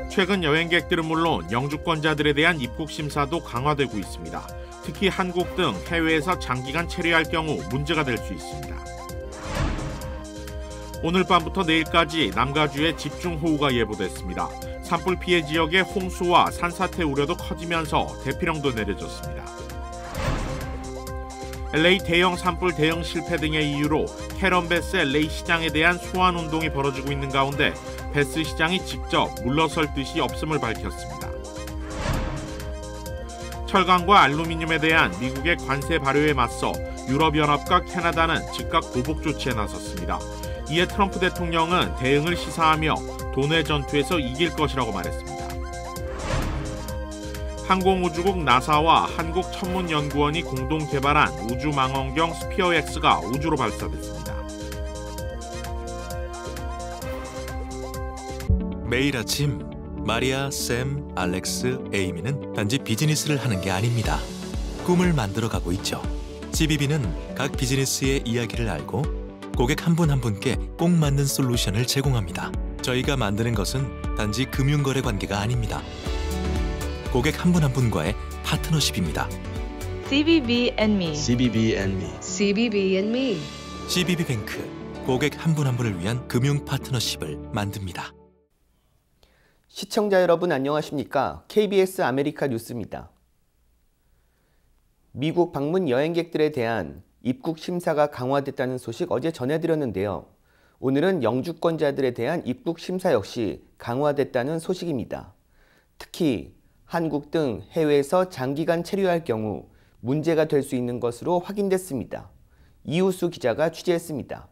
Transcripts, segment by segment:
최근 여행객들은 물론 영주권자들에 대한 입국 심사도 강화되고 있습니다. 특히 한국 등 해외에서 장기간 체류할 경우 문제가 될 수 있습니다. 오늘 밤부터 내일까지 남가주에 집중호우가 예보됐습니다. 산불 피해 지역의 홍수와 산사태 우려도 커지면서 대피령도 내려졌습니다. LA 대형 산불 대응 실패 등의 이유로 캐런베스 LA 시장에 대한 소환 운동이 벌어지고 있는 가운데 베스 시장이 직접 물러설 뜻이 없음을 밝혔습니다. 철강과 알루미늄에 대한 미국의 관세 발효에 맞서 유럽연합과 캐나다는 즉각 보복 조치에 나섰습니다. 이에 트럼프 대통령은 대응을 시사하며 돈의 전투에서 이길 것이라고 말했습니다. 항공우주국 나사와 한국천문연구원이 공동 개발한 우주망원경 스피어X가 우주로 발사됐습니다. 매일 아침 마리아, 샘, 알렉스, 에이미는 단지 비즈니스를 하는 게 아닙니다. 꿈을 만들어가고 있죠. CBB는 각 비즈니스의 이야기를 알고 고객 한 분 한 분께 꼭 맞는 솔루션을 제공합니다. 저희가 만드는 것은 단지 금융거래 관계가 아닙니다. 고객 한 분 한 분과의 파트너십입니다. CBB and me. CBB and me. CBB and me. CBB뱅크, 고객 한 분 한 분을 위한 금융 파트너십을 만듭니다. 시청자 여러분 안녕하십니까? KBS 아메리카 뉴스입니다. 미국 방문 여행객들에 대한 입국 심사가 강화됐다는 소식 어제 전해드렸는데요. 오늘은 영주권자들에 대한 입국 심사 역시 강화됐다는 소식입니다. 특히 한국 등 해외에서 장기간 체류할 경우 문제가 될 수 있는 것으로 확인됐습니다. 이우수 기자가 취재했습니다.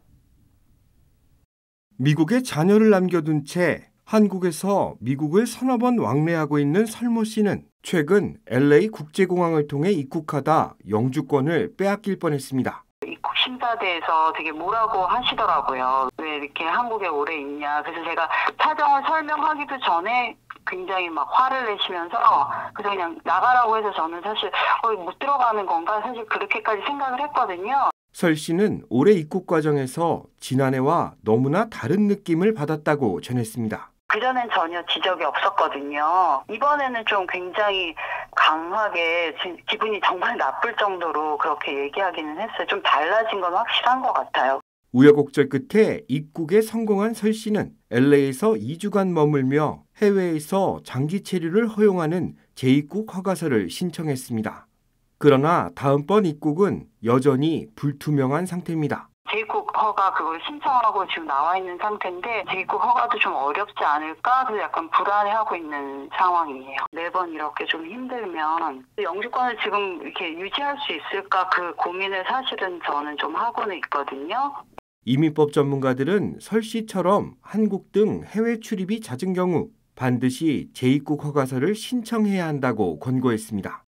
미국에 자녀를 남겨둔 채 한국에서 미국을 서너 번 왕래하고 있는 설모 씨는 최근 LA 국제공항을 통해 입국하다 영주권을 빼앗길 뻔했습니다. 입국 심사대에서 되게 뭐라고 하시더라고요. 왜 이렇게 한국에 오래 있냐. 그래서 제가 사정을 설명하기도 전에 굉장히 막 화를 내시면서 그래서 그냥 나가라고 해서 저는 사실 못 들어가는 건가 사실 그렇게까지 생각을 했거든요. 설 씨는 올해 입국 과정에서 지난해와 너무나 다른 느낌을 받았다고 전했습니다. 그전엔 전혀 지적이 없었거든요. 이번에는 좀 굉장히 강하게 기분이 정말 나쁠 정도로 그렇게 얘기하기는 했어요. 좀 달라진 건 확실한 것 같아요. 우여곡절 끝에 입국에 성공한 설 씨는 LA에서 2주간 머물며 해외에서 장기 체류를 허용하는 재입국 허가서를 신청했습니다. 그러나 다음번 입국은 여전히 불투명한 상태입니다. 재입국 허가 그걸 신청하고 지금 나와 있는 상태인데 재입국 허가도 좀 어렵지 않을까? 그래서 약간 불안해하고 있는 상황이에요. 매번 이렇게 좀 힘들면 영주권을 지금 이렇게 유지할 수 있을까? 그 고민을 사실은 저는 좀 하고는 있거든요. 이민법 전문가들은 설 씨처럼 한국 등 해외 출입이 잦은 경우 반드시 재입국 허가서를 신청해야 한다고 권고했습니다.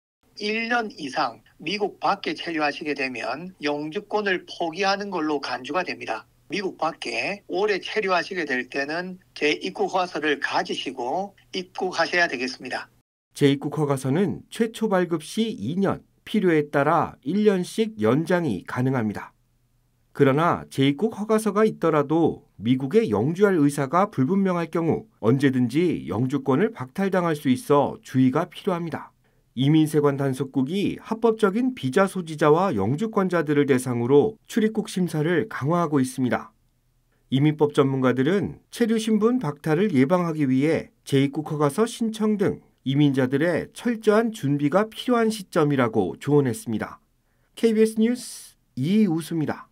1년 이상 미국 밖에 체류하시게 되면 영주권을 포기하는 걸로 간주가 됩니다. 미국 밖에 오래 체류하시게 될 때는 재입국 허가서를 가지시고 입국하셔야 되겠습니다. 재입국 허가서는 최초 발급 시 2년, 필요에 따라 1년씩 연장이 가능합니다. 그러나 재입국 허가서가 있더라도 미국에 영주할 의사가 불분명할 경우 언제든지 영주권을 박탈당할 수 있어 주의가 필요합니다. 이민세관 단속국이 합법적인 비자 소지자와 영주권자들을 대상으로 출입국 심사를 강화하고 있습니다. 이민법 전문가들은 체류 신분 박탈을 예방하기 위해 재입국 허가서 신청 등 이민자들의 철저한 준비가 필요한 시점이라고 조언했습니다. KBS 뉴스 이우수입니다.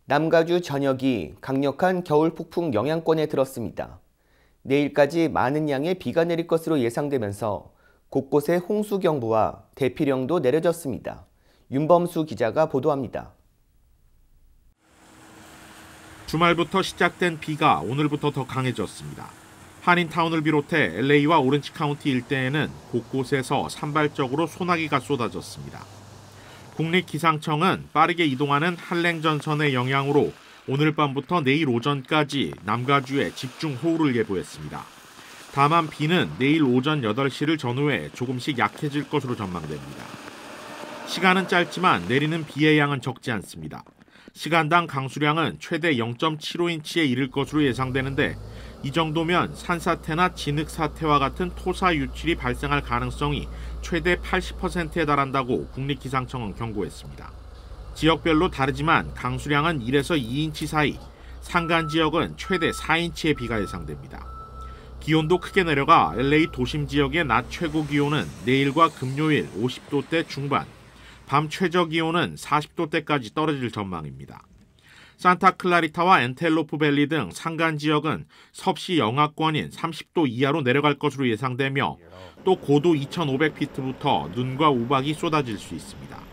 남가주 전역이 강력한 겨울 폭풍 영향권에 들었습니다. 내일까지 많은 양의 비가 내릴 것으로 예상되면서 곳곳에 홍수경보와 대피령도 내려졌습니다. 윤범수 기자가 보도합니다. 주말부터 시작된 비가 오늘부터 더 강해졌습니다. 한인타운을 비롯해 LA와 오렌지 카운티 일대에는 곳곳에서 산발적으로 소나기가 쏟아졌습니다. 국립기상청은 빠르게 이동하는 한랭전선의 영향으로 오늘 밤부터 내일 오전까지 남가주에 집중호우를 예보했습니다. 다만 비는 내일 오전 8시를 전후해 조금씩 약해질 것으로 전망됩니다. 시간은 짧지만 내리는 비의 양은 적지 않습니다. 시간당 강수량은 최대 0.75인치에 이를 것으로 예상되는데 이 정도면 산사태나 진흙사태와 같은 토사 유출이 발생할 가능성이 최대 80%에 달한다고 국립기상청은 경고했습니다. 지역별로 다르지만 강수량은 1에서 2인치 사이, 산간 지역은 최대 4인치의 비가 예상됩니다. 기온도 크게 내려가 LA 도심 지역의 낮 최고 기온은 내일과 금요일 50도대 중반, 밤 최저 기온은 40도대까지 떨어질 전망입니다. 산타클라리타와 엔텔로프 밸리 등 산간 지역은 섭씨 영하권인 30도 이하로 내려갈 것으로 예상되며 또 고도 2,500피트부터 눈과 우박이 쏟아질 수 있습니다.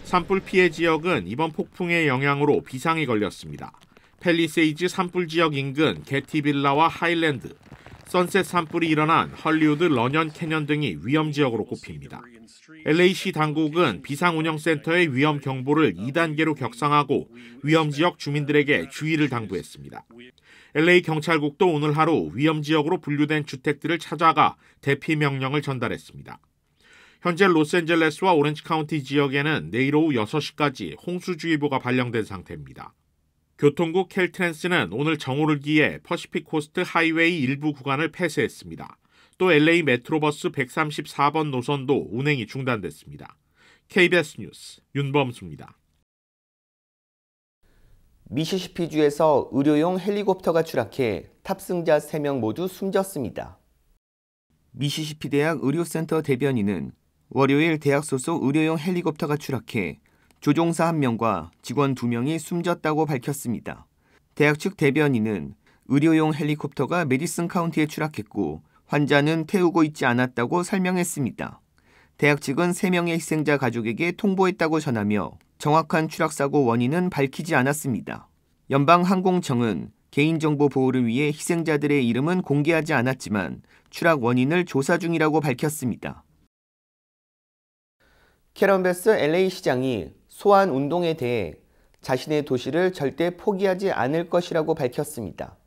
산불 피해 지역은 이번 폭풍의 영향으로 비상이 걸렸습니다. 팰리세이즈 산불 지역 인근 게티빌라와 하일랜드, 선셋 산불이 일어난 헐리우드 러년 캐년 등이 위험 지역으로 꼽힙니다. LA시 당국은 비상운영센터의 위험 경보를 2단계로 격상하고 위험 지역 주민들에게 주의를 당부했습니다. LA 경찰국도 오늘 하루 위험 지역으로 분류된 주택들을 찾아가 대피 명령을 전달했습니다. 현재 로스앤젤레스와 오렌지 카운티 지역에는 내일 오후 6시까지 홍수주의보가 발령된 상태입니다. 교통국 켈트랜스는 오늘 정오를 기해 퍼시픽 코스트 하이웨이 일부 구간을 폐쇄했습니다. 또 LA 메트로버스 134번 노선도 운행이 중단됐습니다. KBS 뉴스 윤범수입니다. 미시시피주에서 의료용 헬리콥터가 추락해 탑승자 3명 모두 숨졌습니다. 미시시피 대학 의료센터 대변인은 월요일 대학 소속 의료용 헬리콥터가 추락해 조종사 1명과 직원 2명이 숨졌다고 밝혔습니다. 대학 측 대변인은 의료용 헬리콥터가 메디슨 카운티에 추락했고 환자는 태우고 있지 않았다고 설명했습니다. 대학 측은 3명의 희생자 가족에게 통보했다고 전하며 정확한 추락사고 원인은 밝히지 않았습니다. 연방항공청은 개인정보 보호를 위해 희생자들의 이름은 공개하지 않았지만 추락 원인을 조사 중이라고 밝혔습니다. 캐런 베스 LA 시장이 소환 운동에 대해 자신의 도시를 절대 포기하지 않을 것이라고 밝혔습니다.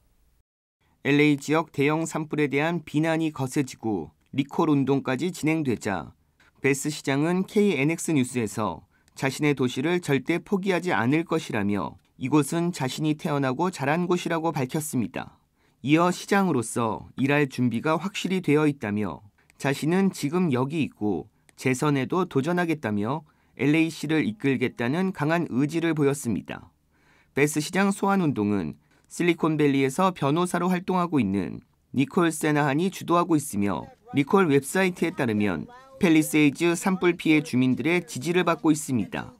LA 지역 대형 산불에 대한 비난이 거세지고 리콜 운동까지 진행되자 베스 시장은 KNX 뉴스에서 자신의 도시를 절대 포기하지 않을 것이라며 이곳은 자신이 태어나고 자란 곳이라고 밝혔습니다. 이어 시장으로서 일할 준비가 확실히 되어 있다며 자신은 지금 여기 있고 재선에도 도전하겠다며 LA시를 이끌겠다는 강한 의지를 보였습니다. 베스 시장 소환운동은 실리콘밸리에서 변호사로 활동하고 있는 니콜 세나한이 주도하고 있으며 니콜 웹사이트에 따르면 팰리세이즈 산불 피해 주민들의 지지를 받고 있습니다.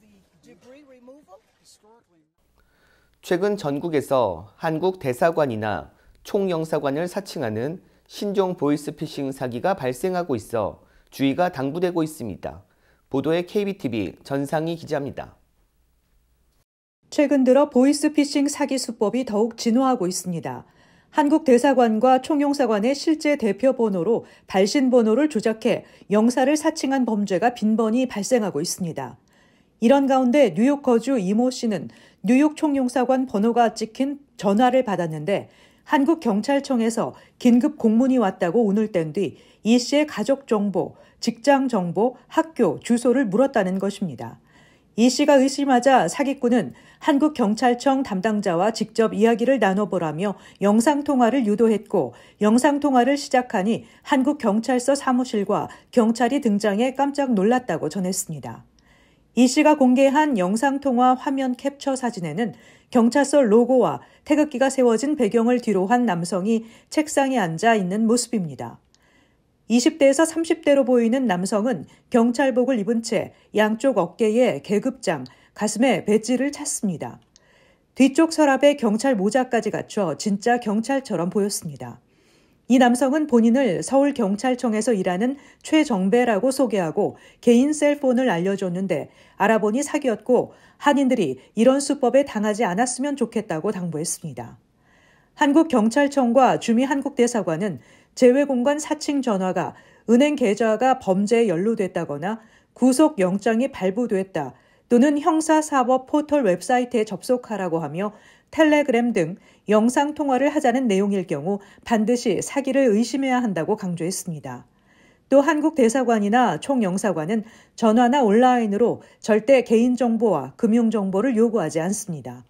최근 전국에서 한국 대사관이나 총영사관을 사칭하는 신종 보이스피싱 사기가 발생하고 있어 주의가 당부되고 있습니다. 보도에 KBTV 전상희 기자입니다. 최근 들어 보이스피싱 사기 수법이 더욱 진화하고 있습니다. 한국 대사관과 총영사관의 실제 대표 번호로 발신 번호를 조작해 영사를 사칭한 범죄가 빈번히 발생하고 있습니다. 이런 가운데 뉴욕 거주 이모 씨는 뉴욕 총영사관 번호가 찍힌 전화를 받았는데 한국경찰청에서 긴급 공문이 왔다고 운을 뗀 뒤 이 씨의 가족 정보, 직장 정보, 학교, 주소를 물었다는 것입니다. 이 씨가 의심하자 사기꾼은 한국경찰청 담당자와 직접 이야기를 나눠보라며 영상통화를 유도했고 영상통화를 시작하니 한국경찰서 사무실과 경찰이 등장해 깜짝 놀랐다고 전했습니다. 이 씨가 공개한 영상통화 화면 캡처 사진에는 경찰서 로고와 태극기가 세워진 배경을 뒤로 한 남성이 책상에 앉아 있는 모습입니다. 20대에서 30대로 보이는 남성은 경찰복을 입은 채 양쪽 어깨에 계급장, 가슴에 배지를 찼습니다. 뒤쪽 서랍에 경찰 모자까지 갖춰 진짜 경찰처럼 보였습니다. 이 남성은 본인을 서울경찰청에서 일하는 최정배라고 소개하고 개인 셀폰을 알려줬는데 알아보니 사기였고 한인들이 이런 수법에 당하지 않았으면 좋겠다고 당부했습니다. 한국경찰청과 주미한국대사관은 재외공간 사칭 전화가 은행 계좌가 범죄에 연루됐다거나 구속영장이 발부됐다 또는 형사사법 포털 웹사이트에 접속하라고 하며 텔레그램 등 영상 통화를 하자는 내용일 경우 반드시 사기를 의심해야 한다고 강조했습니다. 또 한국 대사관이나 총영사관은 전화나 온라인으로 절대 개인정보와 금융정보를 요구하지 않습니다.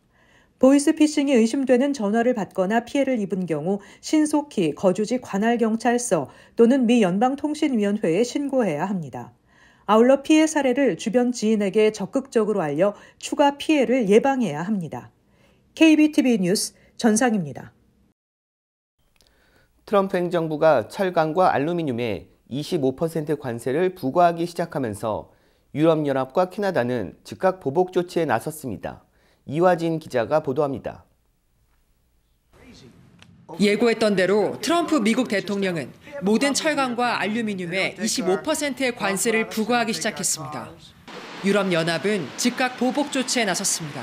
보이스피싱이 의심되는 전화를 받거나 피해를 입은 경우 신속히 거주지 관할경찰서 또는 미 연방통신위원회에 신고해야 합니다. 아울러 피해 사례를 주변 지인에게 적극적으로 알려 추가 피해를 예방해야 합니다. KBTV 뉴스 전상입니다. 트럼프 행정부가 철강과 알루미늄에 25% 관세를 부과하기 시작하면서 유럽연합과 캐나다는 즉각 보복 조치에 나섰습니다. 이화진 기자가 보도합니다. 예고했던 대로 트럼프 미국 대통령은 모든 철강과 알루미늄에 25%의 관세를 부과하기 시작했습니다. 유럽연합은 즉각 보복 조치에 나섰습니다.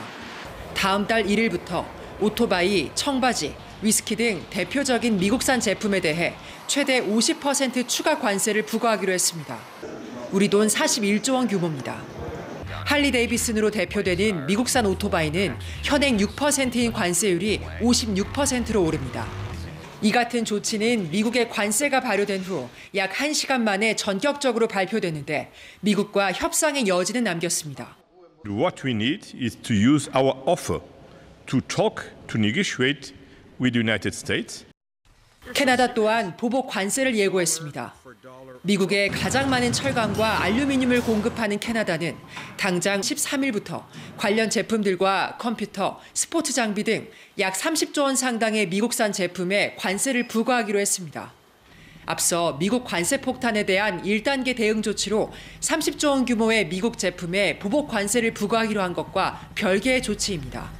다음 달 1일부터 오토바이, 청바지, 위스키 등 대표적인 미국산 제품에 대해 최대 50% 추가 관세를 부과하기로 했습니다. 우리 돈 41조 원 규모입니다. 할리 데이비슨으로 대표되는 미국산 오토바이는 현행 6%인 관세율이 56%로 오릅니다. 이 같은 조치는 미국의 관세가 발효된 후 약 1시간 만에 전격적으로 발표됐는데 미국과 협상의 여지는 남겼습니다. What we need is to use our offer to talk, to negotiate with the United States. 캐나다 또한 보복 관세를 예고했습니다. 미국에 가장 많은 철강과 알루미늄을 공급하는 캐나다는 당장 13일부터 관련 제품들과 컴퓨터, 스포츠 장비 등 약 30조 원 상당의 미국산 제품에 관세를 부과하기로 했습니다. 앞서 미국 관세 폭탄에 대한 1단계 대응 조치로 30조 원 규모의 미국 제품에 보복 관세를 부과하기로 한 것과 별개의 조치입니다.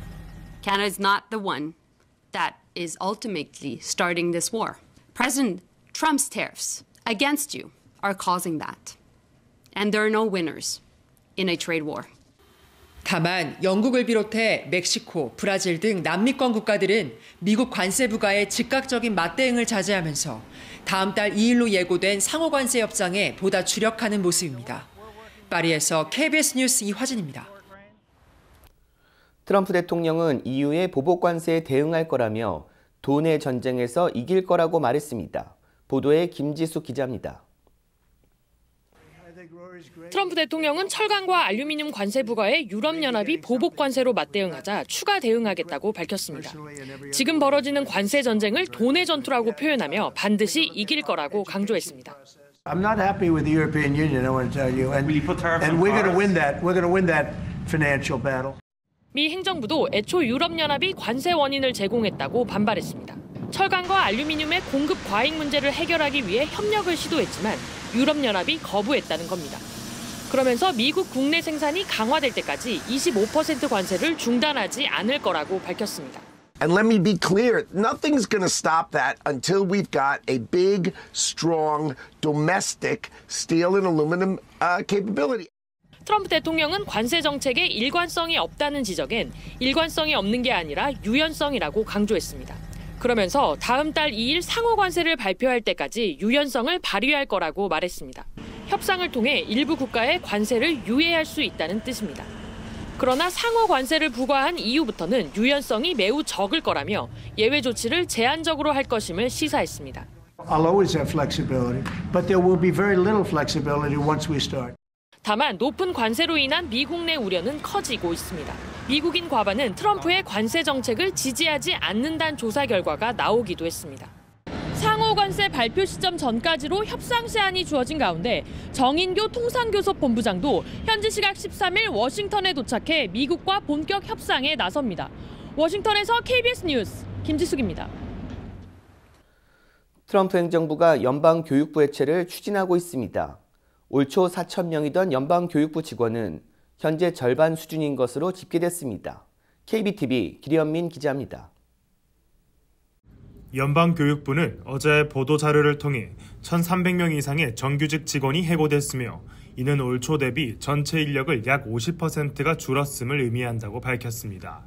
Canada is not the one that is ultimately starting this war. President Trump's tariffs against you are causing that. And there are no winners in a trade war. 다만 영국을 비롯해 멕시코, 브라질 등 남미권 국가들은 미국 관세 부과에 즉각적인 맞대응을 자제하면서 다음 달 2일로 예고된 상호관세 협상에 보다 주력하는 모습입니다. 파리에서 KBS 뉴스 이화진입니다. 트럼프 대통령은 EU의 보복 관세에 대응할 거라며 돈의 전쟁에서 이길 거라고 말했습니다. 보도에 김지수 기자입니다. 트럼프 대통령은 철강과 알루미늄 관세 부과에 유럽연합이 보복 관세로 맞대응하자 추가 대응하겠다고 밝혔습니다. 지금 벌어지는 관세 전쟁을 돈의 전투라고 표현하며 반드시 이길 거라고 강조했습니다. I'm not happy with the European Union, I want to tell you, and we're going to win that. We're going to win that financial battle. 미 행정부도 애초 유럽연합이 관세 원인을 제공했다고 반발했습니다. 철강과 알루미늄의 공급 과잉 문제를 해결하기 위해 협력을 시도했지만 유럽연합이 거부했다는 겁니다. 그러면서 미국 국내 생산이 강화될 때까지 25% 관세를 중단하지 않을 거라고 밝혔습니다. And let me be clear, nothing's going to stop that until we've got a big, strong, domestic steel and aluminum capability. 트럼프 대통령은 관세 정책에 일관성이 없다는 지적엔 일관성이 없는 게 아니라 유연성이라고 강조했습니다. 그러면서 다음 달 2일 상호 관세를 발표할 때까지 유연성을 발휘할 거라고 말했습니다. 협상을 통해 일부 국가의 관세를 유예할 수 있다는 뜻입니다. 그러나 상호 관세를 부과한 이후부터는 유연성이 매우 적을 거라며 예외 조치를 제한적으로 할 것임을 시사했습니다. I'll always have flexibility, but there will be very little flexibility once we start. 다만 높은 관세로 인한 미국 내 우려는 커지고 있습니다. 미국인 과반은 트럼프의 관세 정책을 지지하지 않는다는 조사 결과가 나오기도 했습니다. 상호 관세 발표 시점 전까지로 협상 시한이 주어진 가운데 정인교 통상교섭 본부장도 현지 시각 13일 워싱턴에 도착해 미국과 본격 협상에 나섭니다. 워싱턴에서 KBS 뉴스 김지숙입니다. 트럼프 행정부가 연방교육부 해체를 추진하고 있습니다. 올 초 4,000명이던 연방교육부 직원은 현재 절반 수준인 것으로 집계됐습니다. KBTV 기리현민 기자입니다. 연방교육부는 어제 보도자료를 통해 1,300명 이상의 정규직 직원이 해고됐으며 이는 올 초 대비 전체 인력을 약 50%가 줄었음을 의미한다고 밝혔습니다.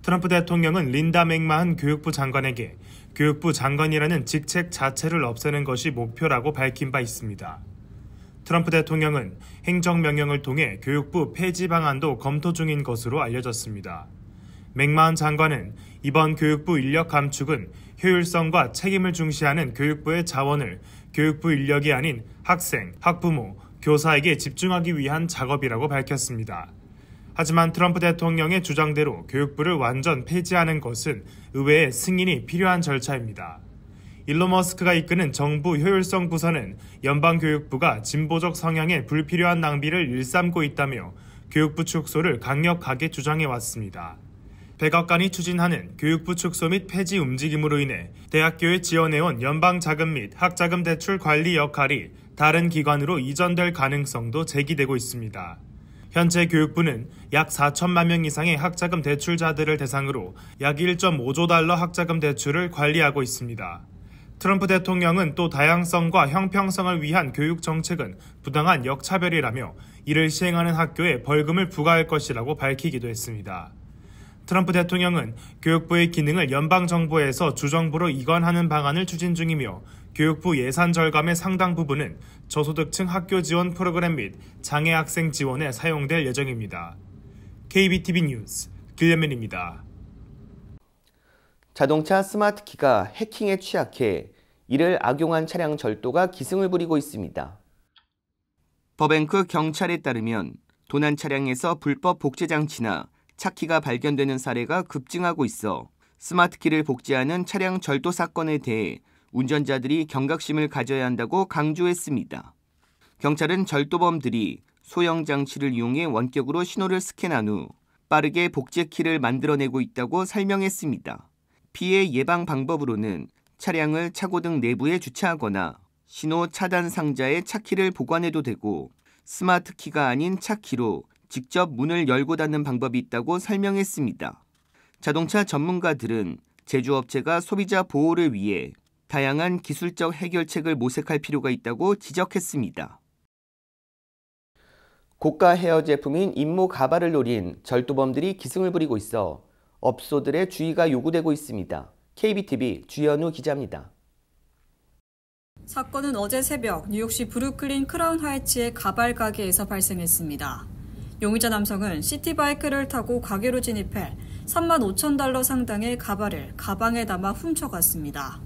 트럼프 대통령은 린다 맥마한 교육부 장관에게 교육부 장관이라는 직책 자체를 없애는 것이 목표라고 밝힌 바 있습니다. 트럼프 대통령은 행정명령을 통해 교육부 폐지 방안도 검토 중인 것으로 알려졌습니다. 맥마흔 장관은 이번 교육부 인력 감축은 효율성과 책임을 중시하는 교육부의 자원을 교육부 인력이 아닌 학생, 학부모, 교사에게 집중하기 위한 작업이라고 밝혔습니다. 하지만 트럼프 대통령의 주장대로 교육부를 완전 폐지하는 것은 의회의 승인이 필요한 절차입니다. 일론 머스크가 이끄는 정부 효율성 부서는 연방교육부가 진보적 성향의 불필요한 낭비를 일삼고 있다며 교육부 축소를 강력하게 주장해왔습니다. 백악관이 추진하는 교육부 축소 및 폐지 움직임으로 인해 대학교에 지원해온 연방자금 및 학자금 대출 관리 역할이 다른 기관으로 이전될 가능성도 제기되고 있습니다. 현재 교육부는 약 4천만 명 이상의 학자금 대출자들을 대상으로 약 1.5조 달러 학자금 대출을 관리하고 있습니다. 트럼프 대통령은 또 다양성과 형평성을 위한 교육 정책은 부당한 역차별이라며 이를 시행하는 학교에 벌금을 부과할 것이라고 밝히기도 했습니다. 트럼프 대통령은 교육부의 기능을 연방정부에서 주정부로 이관하는 방안을 추진 중이며 교육부 예산 절감의 상당 부분은 저소득층 학교 지원 프로그램 및 장애 학생 지원에 사용될 예정입니다. KBTV 뉴스 길레맨입니다. 자동차 스마트키가 해킹에 취약해 이를 악용한 차량 절도가 기승을 부리고 있습니다. 버뱅크 경찰에 따르면 도난 차량에서 불법 복제 장치나 차키가 발견되는 사례가 급증하고 있어 스마트키를 복제하는 차량 절도 사건에 대해 운전자들이 경각심을 가져야 한다고 강조했습니다. 경찰은 절도범들이 소형 장치를 이용해 원격으로 신호를 스캔한 후 빠르게 복제 키를 만들어내고 있다고 설명했습니다. 피해 예방 방법으로는 차량을 차고등 내부에 주차하거나 신호 차단 상자에 차키를 보관해도 되고 스마트 키가 아닌 차키로 직접 문을 열고 닫는 방법이 있다고 설명했습니다. 자동차 전문가들은 제조업체가 소비자 보호를 위해 다양한 기술적 해결책을 모색할 필요가 있다고 지적했습니다. 고가 헤어 제품인 인모 가발을 노린 절도범들이 기승을 부리고 있어 업소들의 주의가 요구되고 있습니다. KBTV 주현우 기자입니다. 사건은 어제 새벽 뉴욕시 브루클린 크라운 하이츠의 가발 가게에서 발생했습니다. 용의자 남성은 시티바이크를 타고 가게로 진입해 35,000달러 상당의 가발을 가방에 담아 훔쳐갔습니다.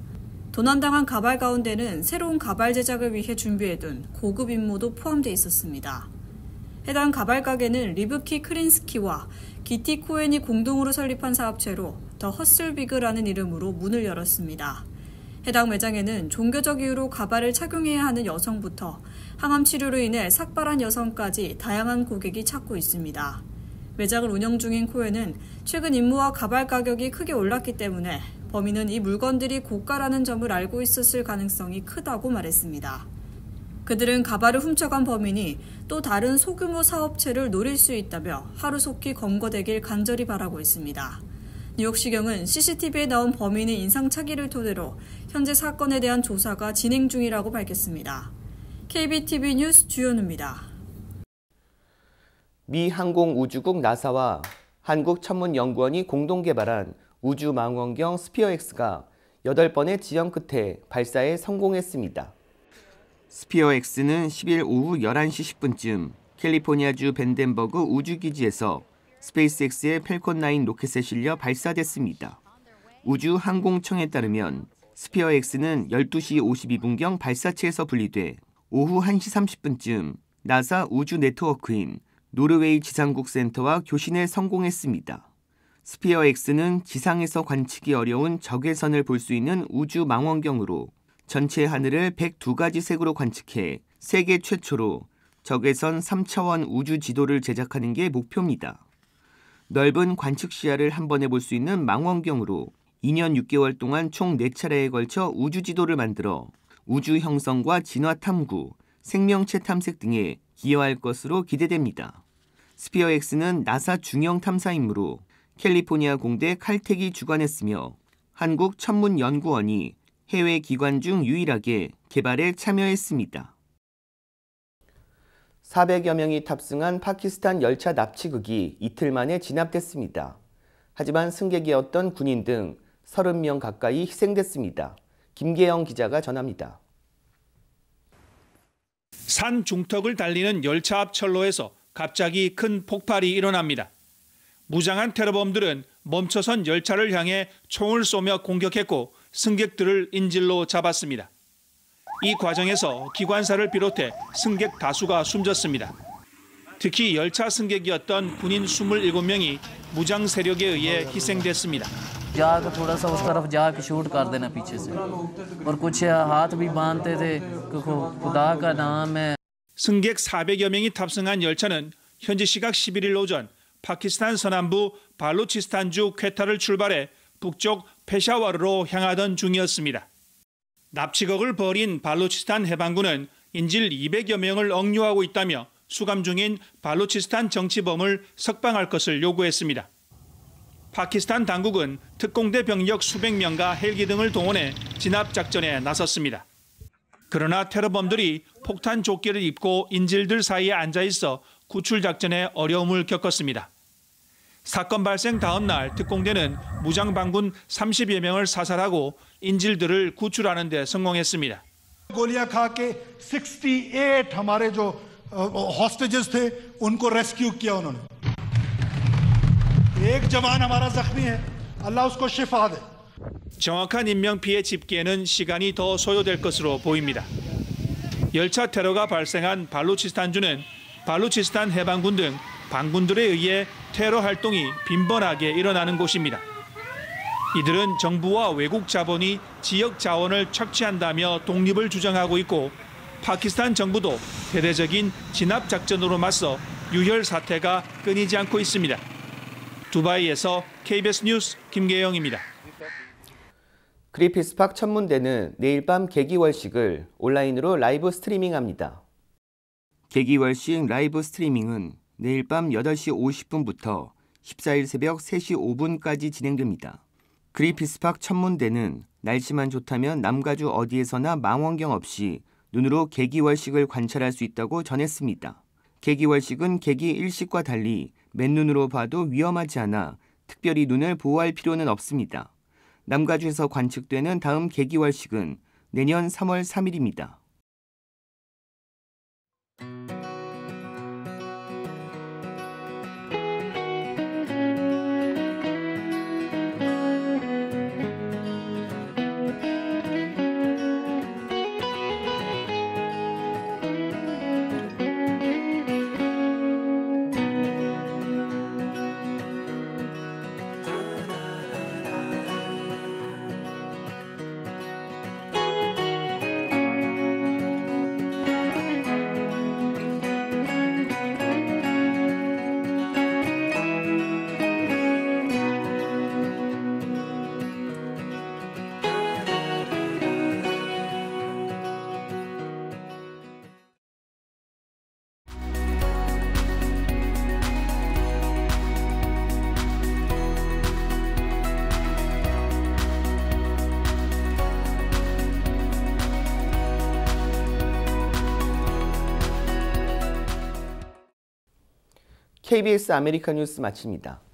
도난당한 가발 가운데는 새로운 가발 제작을 위해 준비해둔 고급 인모도 포함되어 있었습니다. 해당 가발 가게는 리브키 크린스키와 기티 코엔이 공동으로 설립한 사업체로 더 허슬비그라는 이름으로 문을 열었습니다. 해당 매장에는 종교적 이유로 가발을 착용해야 하는 여성부터 항암 치료로 인해 삭발한 여성까지 다양한 고객이 찾고 있습니다. 매장을 운영 중인 코엔은 최근 인모와 가발 가격이 크게 올랐기 때문에 범인은 이 물건들이 고가라는 점을 알고 있었을 가능성이 크다고 말했습니다. 그들은 가발을 훔쳐간 범인이 또 다른 소규모 사업체를 노릴 수 있다며 하루속히 검거되길 간절히 바라고 있습니다. 뉴욕시경은 CCTV에 나온 범인의 인상착의를 토대로 현재 사건에 대한 조사가 진행 중이라고 밝혔습니다. KBTV 뉴스 주현우입니다. 미 항공우주국 나사와 한국천문연구원이 공동 개발한 우주망원경 스피어X가 8번의 지연 끝에 발사에 성공했습니다. 스피어X는 10일 오후 11시 10분쯤 캘리포니아주 벤덴버그 우주기지에서 스페이스X의 펠콘9 로켓에 실려 발사됐습니다. 우주항공청에 따르면 스피어X는 12시 52분경 발사체에서 분리돼 오후 1시 30분쯤 나사 우주 네트워크인 노르웨이 지상국 센터와 교신에 성공했습니다. 스피어X는 지상에서 관측이 어려운 적외선을 볼 수 있는 우주 망원경으로 전체 하늘을 102가지 색으로 관측해 세계 최초로 적외선 3차원 우주 지도를 제작하는 게 목표입니다. 넓은 관측 시야를 한 번에 볼 수 있는 망원경으로 2년 6개월 동안 총 4차례에 걸쳐 우주 지도를 만들어 우주 형성과 진화 탐구, 생명체 탐색 등에 기여할 것으로 기대됩니다. 스피어X는 나사 중형 탐사임무로 캘리포니아 공대 칼텍이 주관했으며 한국천문연구원이 해외 기관 중 유일하게 개발에 참여했습니다. 400여 명이 탑승한 파키스탄 열차 납치극이 이틀 만에 진압됐습니다. 하지만 승객이었던 군인 등 30명 가까이 희생됐습니다. 김계영 기자가 전합니다. 산 중턱을 달리는 열차 앞 철로에서 갑자기 큰 폭발이 일어납니다. 무장한 테러범들은 멈춰선 열차를 향해 총을 쏘며 공격했고 승객들을 인질로 잡았습니다. 이 과정에서 기관사를 비롯해 승객 다수가 숨졌습니다. 특히 열차 승객이었던 군인 27명이 무장 세력에 의해 희생됐습니다. जाकर थोड़ा सा उस तरफ जाकर शूट कर देना पीछे से और कुछ हाथ भी बांधते थे खुदा का नाम है. 승객 400여 명이 탑승한 열차는 현지 시각 11일 오전 파키스탄 서남부 발루치스탄주 퀘타를 출발해 북쪽 페샤와르로 향하던 중이었습니다. 납치극을 벌인 발루치스탄 해방군은 인질 200여 명을 억류하고 있다며 수감 중인 발루치스탄 정치범을 석방할 것을 요구했습니다. 파키스탄 당국은 특공대 병력 수백 명과 헬기 등을 동원해 진압 작전에 나섰습니다. 그러나 테러범들이 폭탄 조끼를 입고 인질들 사이에 앉아 있어 구출 작전에 어려움을 겪었습니다. 사건 발생 다음 날 특공대는 무장 반군 30여 명을 사살하고 인질들을 구출하는 데 성공했습니다. गोलियां खा के 68 हमारे जो hostages थे उनको रेस्क्यू किया उन्होंने. एक जवान हमारा जख्मी है. अल्लाह उसको शिफा दे. 정확한 인명피해 집계에는 시간이 더 소요될 것으로 보입니다. 열차 테러가 발생한 발루치스탄주는 발루치스탄 해방군 등 반군들에 의해 테러 활동이 빈번하게 일어나는 곳입니다. 이들은 정부와 외국 자본이 지역 자원을 착취한다며 독립을 주장하고 있고 파키스탄 정부도 대대적인 진압 작전으로 맞서 유혈 사태가 끊이지 않고 있습니다. 두바이에서 KBS 뉴스 김계영입니다. 그리피스 팍 천문대는 내일 밤 개기월식을 온라인으로 라이브 스트리밍합니다. 개기월식 라이브 스트리밍은 내일 밤 8시 50분부터 14일 새벽 3시 5분까지 진행됩니다. 그리피스 팍 천문대는 날씨만 좋다면 남가주 어디에서나 망원경 없이 눈으로 개기월식을 관찰할 수 있다고 전했습니다. 개기월식은 개기 일식과 달리 맨눈으로 봐도 위험하지 않아 특별히 눈을 보호할 필요는 없습니다. 남가주에서 관측되는 다음 개기월식은 내년 3월 3일입니다. KBS 아메리카 뉴스 마칩니다.